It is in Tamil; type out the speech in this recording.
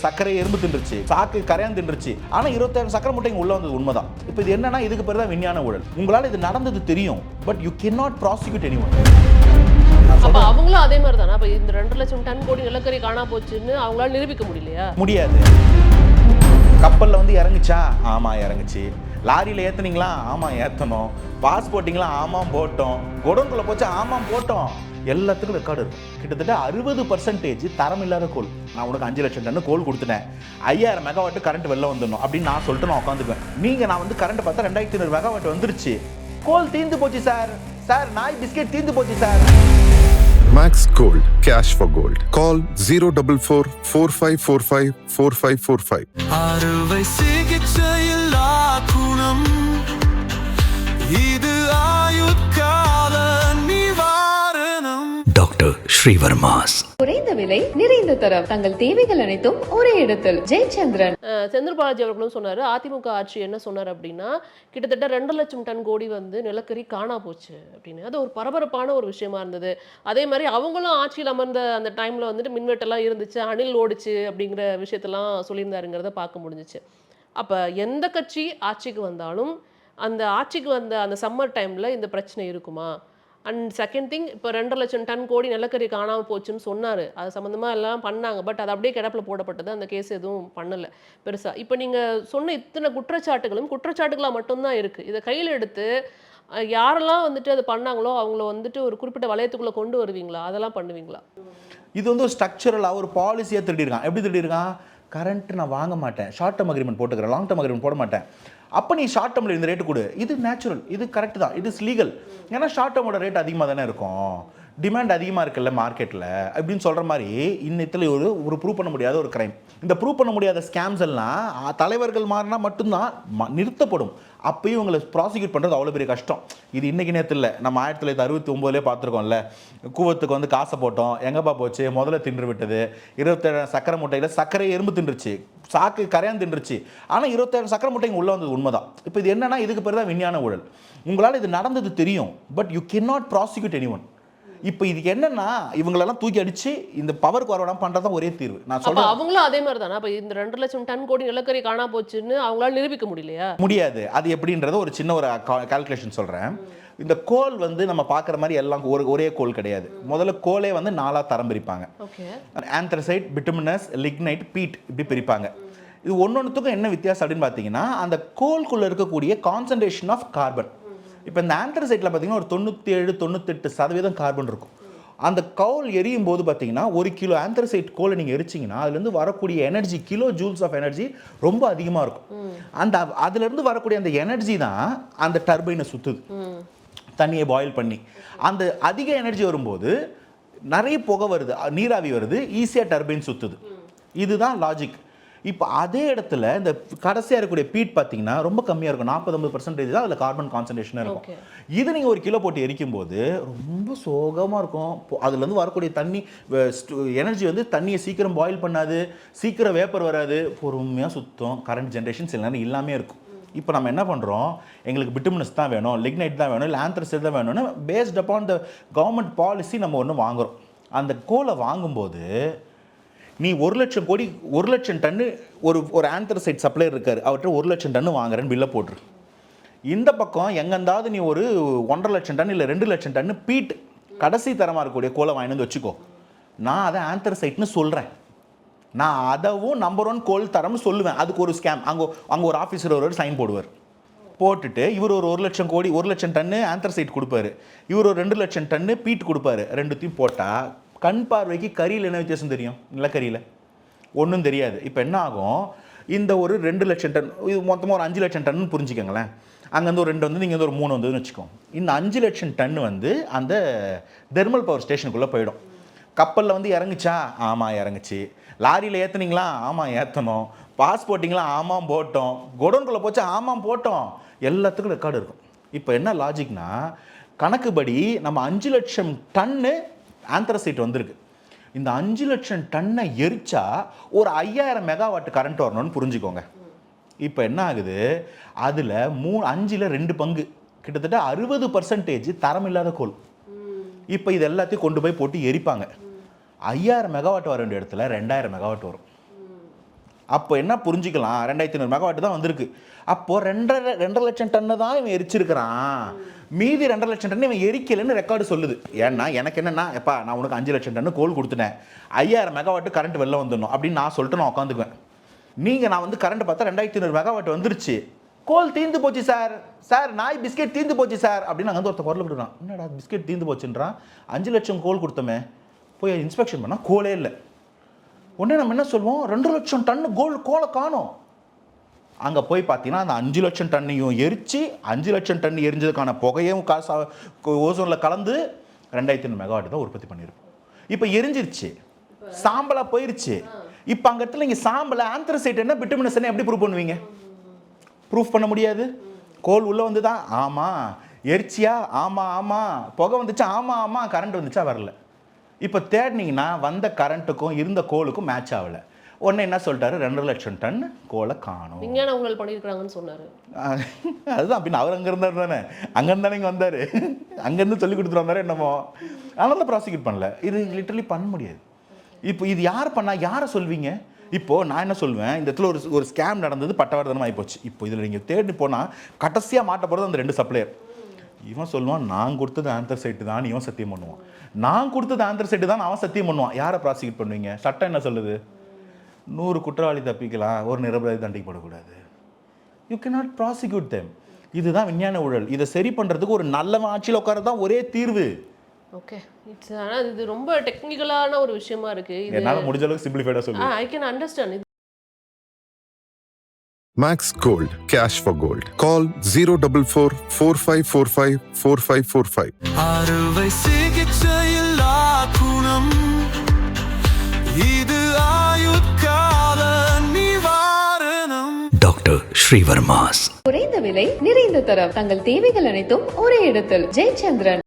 சக்கரை எறும்பு தின்றுச்சு, சாக்கு கரையான் தின்றுச்சு. ஆனா 27 சக்கரை மூட்டைங்க உள்ள வந்தது உண்மைதான். இப்போ இது என்னன்னா இதுக்கு பேர் தான் விஞ்ஞான ஊழல். உங்களால இது நடந்தது தெரியும், but you cannot prosecute anyone. அப்ப அவங்களும் அதே மாதிரி தானே. அப்ப இந்த 2 லட்சம் டன் கோடி நிலக்கரி காணா போச்சுன்னு அவங்களால நிரூபிக்க முடியலையா? முடியாது. கப்பல்ல வந்து இறங்குச்சா? ஆமா இறங்குச்சு. லாரியில ஏத்துனீங்களா? ஆமா ஏத்தணும். பாஸ் போட்டிங்களா? ஆமா போட்டோம். குடோன்குள்ள போச்சா? ஆமா போட்டோம். எல்லாத்துக்கும் ரெக்கார்டு இருக்கும். கிட்டத்தட்ட 60% தரம் இல்லாத கோல். நான் உனக்கு 5 லட்சம் டன் கோல் கொடுத்துட்டேன், 5000 மெகாவாட் கரண்ட் வெளில வந்துடணும் அப்படின்னு நான் சொல்லிட்டு நான் உட்காந்துக்குவேன். நான் வந்து கரண்ட் பார்த்தா 2500 மெகாவாட் வந்துருச்சு, கோல் தீர்ந்து போச்சு சார். சார் நாய் பிஸ்கெட் தீர்ந்து போச்சு sir. Max Gold, cash for gold. Call 044 4545 4545. அறுவை சிகிச்சையில்லா குணம், இது ஆயுட்கால நிவாரணம். டாக்டர் ஸ்ரீவர்மாஸ். குறைந்த விலை நிறைந்த தரம், தங்கள் தேவைகள் அனைத்தும் ஒரே இடத்தில். ஜெயச்சந்திரன். செந்தில் பாலாஜி அவர்களும் சொன்னாரு, அதிமுக ஆட்சி என்ன சொன்னார் அப்படின்னா, கிட்டத்தட்ட 2 லட்சம் டன் கோடி வந்து நிலக்கரி காணா போச்சு அப்படின்னு. அது ஒரு பரபரப்பான ஒரு விஷயமா இருந்தது. அதே மாதிரி அவங்களும் ஆட்சியில் அமர்ந்த அந்த டைம்ல வந்துட்டு மின்வெட்டெல்லாம் இருந்துச்சு, அணில் ஓடிச்சு அப்படிங்கிற விஷயத்தெல்லாம் சொல்லியிருந்தாருங்கிறத பார்க்க முடிஞ்சிச்சு. அப்ப எந்த கட்சி ஆட்சிக்கு வந்தாலும் அந்த ஆட்சிக்கு வந்த அந்த சம்மர் டைம்ல இந்த பிரச்சனை இருக்குமா? அண்ட் செகண்ட் திங், இப்போ 2 லட்சம் டன் கோடி நிலக்கரி காணாமல் போச்சுன்னு சொன்னார். அது சம்மந்தமாக எல்லாம் பண்ணாங்க. பட் அது அப்படியே கிடப்பில் போடப்பட்டது. அந்த கேஸ் எதுவும் பண்ணலை பெருசாக. இப்போ நீங்கள் சொன்ன இத்தனை குற்றச்சாட்டுகளும் குற்றச்சாட்டுகளாக மட்டும்தான் இருக்குது. இதை கையில் எடுத்து யாரெல்லாம் வந்துட்டு அது பண்ணாங்களோ அவங்கள வந்துட்டு ஒரு குறிப்பிட்ட வளையத்துக்குள்ளே கொண்டு வருவீங்களா? அதெல்லாம் பண்ணுவீங்களா? இது வந்து ஒரு ஸ்ட்ரக்சரலாக ஒரு பாலிசியாக திருடிருக்கான். எப்படி திருடிருக்கான்? கரண்ட் நான் வாங்க மாட்டேன், ஷார்ட் டேர்ம் அக்ரிமெண்ட் போட்டுக்கிறேன், லாங் டேர்ம் அக்ரிமெண்ட் போட மாட்டேன். அப்போ நீ ஷார்ட் டேர்மில் இந்த ரேட்டு கொடு, இது நேச்சுரல், இது கரெக்ட் தான், இது இஸ் லீகல். ஏன்னா ஷார்ட் டேர்மோட ரேட் அதிகமாக தானே இருக்கும், டிமாண்ட் அதிகமாக இருக்குல்ல மார்க்கெட்டில் அப்படின்னு சொல்கிற மாதிரி இன்னத்தில் ஒரு ப்ரூவ் பண்ண முடியாத ஒரு கிரைம். இந்த ப்ரூவ் பண்ண முடியாத ஸ்கேம்ஸ் எல்லாம் தலைவர்கள் மாறினா மட்டும்தான் நிறுத்தப்படும். அப்பயும் இவங்களை ப்ராசிக்யூட் பண்ணுறது அவ்வளோ பெரிய கஷ்டம். இது இன்றைக்கி நேரத்தில் இல்லை, நம்ம 1969 பார்த்துருக்கோம்ல. கூவத்துக்கு வந்து காசை போட்டோம், எங்கப்பா போச்சு, முதல்ல தின்று விட்டது. 27 சக்கரை மூட்டையில் சக்கரை எறும்பு தின்றுச்சு, சாக்கு கரையான் தின்றுச்சு. ஆனால் 27 சக்கரை மூட்டைங்க உள்ளே வந்தது உண்மைதான். இப்போ இது என்னன்னா இதுக்கு பேர் தான் விஞ்ஞான ஊழல். உங்களால் இது நடந்தது தெரியும், but you cannot prosecute anyone. இப்போ இதுக்கு என்னன்னா இவங்களெல்லாம் தூக்கி அடிச்சு இந்த பவருக்கு வரவிடாம பண்றதான் ஒரே தீர்வு. நான் சொல்றேன் அவங்களும் அதே மாதிரி தானே. அப்ப இந்த 2 லட்சம் டன் கோடி நிலக்கரி காணா போச்சுன்னு அவங்களால நிரூபிக்க முடியலையா? முடியாது. அது எப்படின்றது ஒரு சின்ன ஒரு கால்குலேஷன் சொல்றேன். இந்த கோல் வந்து நம்ம பார்க்குற மாதிரி எல்லாம் ஒரே கோல் கிடையாது. முதல்ல கோலே வந்து 4 தரம் பிரிப்பாங்க. ஆந்த்ரசைட், பிட்டுமினஸ், லிக்னைட், பீட் இப்படி பிரிப்பாங்க. இது ஒன்னொன்றுத்துக்கும் என்ன வித்தியாசம் அப்படின்னு பார்த்தீங்கன்னா, அந்த கோல்குள்ளே இருக்கக்கூடிய கான்சன்ட்ரேஷன் ஆஃப் கார்பன். இப்போ இந்த ஆந்த்ரசைட்டில் பார்த்தீங்கன்னா ஒரு 97-98% கார்பன் இருக்கும். அந்த கோல் எரியும் போது பார்த்தீங்கன்னா 1 கிலோ ஆந்த்ரசைட் கோலை நீங்கள் எரிச்சிங்கன்னா அதுலேருந்து வரக்கூடிய energy, kilo joules of energy ரொம்ப அதிகமாக இருக்கும். அதுலேருந்து வரக்கூடிய அந்த எனர்ஜி தான் அந்த டர்பைனை சுற்றுது, தண்ணியை பாயில் பண்ணி. அந்த அதிக எனர்ஜி வரும்போது நிறைய புகை வருது, நீராவி வருது, ஈஸியாக டர்பைன் சுற்றுது. இதுதான் லாஜிக். இப்போ அதே இடத்துல இந்த கடைசியாக இருக்கக்கூடிய பீட் பார்த்தீங்கன்னா ரொம்ப கம்மியாக இருக்கும், 40-50% தான் அதில் கார்பன் கான்சன்ட்ரேஷனாக இருக்கும். இது நீங்கள் 1 கிலோ போட்டு எரிக்கும் போது ரொம்ப சோகமாக இருக்கும். அதுலேருந்து வரக்கூடிய தண்ணி எனர்ஜி வந்து தண்ணியை சீக்கிரம் பாயில் பண்ணாது, சீக்கிரம் வேப்பர் வராது, பொறுமையாக சுத்தம். கரண்ட் ஜென்ரேஷன் சில நேரம் இல்லாமே இருக்கும். இப்போ நம்ம என்ன பண்ணுறோம், எங்களுக்கு பிட்டுமினஸ் தான் வேணும், லிக்னைட் தான் வேணும், இல்லை ஆந்த்ரசைட் தான் வேணும்னு based upon the government policy நம்ம ஒன்று வாங்குகிறோம். அந்த கோலை வாங்கும்போது நீ 1 லட்சம் கோடி 1 லட்சம் டன்னு ஒரு ஆந்த்ரசைட் சப்ளையர் இருக்கார், அவர்கிட்ட 1 லட்சம் டன்னு வாங்குறேன்னு பில்லை போட்டுரு. இந்த பக்கம் எங்கேருந்தாவது நீ ஒரு 1.5 லட்சம் டன் இல்லை 2 லட்சம் டன்னு பீட் கடைசி தரமாக இருக்கக்கூடிய கோலை வாங்கிட்டு வந்து வச்சுக்கோ. நான் அதை ஆந்த்ரசைட்னு சொல்கிறேன், நான் அதவும் நம்பர் 1 கோல் தரம்னு சொல்லுவேன். அதுக்கு ஒரு ஸ்கேம், அங்கே ஒரு ஆஃபீஸர் ஒரு சைன் போடுவார். போட்டுட்டு இவர் ஒரு 1 லட்சம் கோடி 1 லட்சம் டன்னு ஆந்த்ரசைட் கொடுப்பாரு, இவர் ஒரு 2 லட்சம் டன்னு பீட் கொடுப்பாரு. ரெண்டுத்தையும் போட்டால் கண் பார்வைக்கு கறியில் என்ன வித்தியாசம் தெரியும்? நிலக்கரியில் ஒன்றும் தெரியாது. இப்போ என்ன ஆகும், இந்த ஒரு 2 லட்சம் டன், இது மொத்தமாக ஒரு 5 லட்சம் டன்னு புரிஞ்சுக்கங்களேன். அங்கேருந்து ஒரு 2 வந்து, நீங்கள் வந்து ஒரு 3 வந்ததுன்னு வச்சுக்கோங்க. இந்த 5 லட்சம் டன்னு வந்து அந்த தெர்மல் பவர் ஸ்டேஷனுக்குள்ளே போயிடும். கப்பலில் வந்து இறங்குச்சா? ஆமாம் இறங்குச்சு. லாரியில் ஏற்றுனீங்களா? ஆமாம் ஏற்றணும். பாஸ் போட்டிங்களா? ஆமாம் போட்டோம். குடோன்குள்ளே போச்சா? ஆமாம் போட்டோம். எல்லாத்துக்கும் ரெக்கார்டு இருக்கும். இப்போ என்ன லாஜிக்னா, கணக்குப்படி நம்ம 5 லட்சம் டன்னு ஆந்த்ரசைட் வந்திருக்கு. இந்த 5 லட்சம் டன்னை எரிச்சா ஒரு 5000 மெகாவாட் கரண்ட் வரணும்னு புரிஞ்சுக்கோங்க. இப்போ என்ன ஆகுது, அதில் 5ல் 2 பங்கு கிட்டத்தட்ட 60% தரம் இல்லாத கோல். இப்போ இது எல்லாத்தையும் கொண்டு போய் போட்டு எரிப்பாங்க. 5000 மெகாவாட் வர வேண்டிய இடத்துல 2000 மெகாவாட் வரும். அப்போ என்ன புரிஞ்சுக்கலாம், 2500 மெகாவாட் தான் வந்திருக்கு. அப்போது 2.5 லட்சம் டன்னு தான் இவன் எரிச்சிருக்கிறான், மீதி 2.5 லட்சம் டன் இவன் எரிக்கலைன்னு ரெக்கார்டு சொல்லுது. ஏன்னா எனக்கு என்னென்னா, எப்பா நான் உனக்கு 5 லட்சம் டன்னு கோல் கொடுத்துட்டேன், 5000 மெகாவாட் கரண்ட் வெளில வந்துடணும் அப்படின்னு நான் சொல்லிட்டு நான் உட்காந்துக்குவேன். நீங்கள் நான் வந்து கரண்ட் பார்த்தா 2500 மெகாவாட் வந்துருச்சு, கோல் தீர்ந்து போச்சு சார், சார் நாய் பிஸ்கெட் தீர்ந்து போச்சு சார் அப்படின்னு அங்கே வந்து ஒருத்த குரல் விடுறான். என்னடா பிஸ்கெட் தீர்ந்து போச்சுன்றான், 5 லட்சம் கோல் கொடுத்தோமே, போய் இன்ஸ்பெக்ஷன் பண்ணால் கோலே இல்லை. உடனே நம்ம என்ன சொல்லுவோம், 2 லட்சம் டன்னு கோலை காணோம். அங்கே போய் பார்த்தீங்கன்னா அந்த 5 லட்சம் டன்னையும் எரிச்சு 5 லட்சம் டன் எரிஞ்சதுக்கான புகையும் ஓசோனில் கலந்து 2500 மெகாவாட் தான் உற்பத்தி பண்ணியிருப்போம். இப்போ எரிஞ்சிருச்சு, சாம்பலாக போயிருச்சு. இப்போ அங்கே இடத்துல நீங்கள் சாம்பலை ஆந்த்ரசைட் என்ன பிட்டுமினஸ் என்ன எப்படி ப்ரூவ் பண்ணுவீங்க? ப்ரூஃப் பண்ண முடியாது. கோல் உள்ளே வந்து தான் ஆமாம், எரிச்சியா ஆமாம் ஆமாம், புகை வந்துச்சா ஆமாம் ஆமாம், கரண்ட் வந்துச்சா வரல. இப்போ தேடினீங்கன்னா வந்த கரண்ட்டுக்கும் இருந்த கோலுக்கும் மேட்ச் ஆகலை. உடனே என்ன சொல்லிட்டாரு, 2 லட்சம் டன் கோலை காணும், விஞ்ஞான ஊழல் பண்ணியிருக்கிறாங்கன்னு சொன்னார். அதுதான் அப்படின்னு அவர் அங்கே இருந்தார் தானே, அங்கேருந்து தானே இங்கே வந்தார், அங்கேருந்து சொல்லி கொடுத்துட்டு வந்தார் என்னமோ, அதனால தான் ப்ராசிக்யூட் பண்ணல. இது லிட்டரலி பண்ண முடியாது. இப்போ இது யார் பண்ணால் யாரை சொல்வீங்க? இப்போது நான் என்ன சொல்வேன், இந்த இடத்துல ஒரு ஸ்கேம் நடந்தது, பட்டவர்தனம் ஆகிப்போச்சு. இப்போ இதில் நீங்கள் தேடி போனால் கடைசியாக மாட்ட போகிறது அந்த 2 சப்ளையர். இவன் சொல்லுவான் நான் கொடுத்தது ஆந்த்ரசைட்டு தான், இவன் சத்தியம் பண்ணுவான். நான் கொடுத்தது ஆந்த்ரசைட்டு தான், அவன் சத்தியம் பண்ணுவான். யாரை ப்ராசிக்யூட் பண்ணுவீங்க? சட்டம் என்ன சொல்லுது, 100 குற்றவாளி தப்பிக்கலாம், ஒரு நிரபராதி தண்டிக்கப்படக்கூடாது. You cannot prosecute them. இதுதான் விஞ்ஞான ஊழல். இதை சரி பண்ணுறதுக்கு ஒரு நல்ல ஆட்சியில் உட்காரது தான் ஒரே தீர்வு. ஓகே, இட்ஸ் ஆனால் இது ரொம்ப டெக்னிக்கலான ஒரு விஷயமா இருக்கு. என்னால் முடிஞ்ச அளவுக்கு சிம்பிளிஃபைடாக சொல்லுவேன். I can understand. Max Gold, cash for gold. Call 044 4545 4545. அறுவை சிகிச்சையில்லா குணம், இது ஆயுட்கால நிவாரணம். டாக்டர் ஸ்ரீவர்மாஸ். குறைந்த விலை நிறைந்த தரம், தங்கள் தேவைகள் அனைத்தும் ஒரே இடத்தில். ஜெயச்சந்திரன்.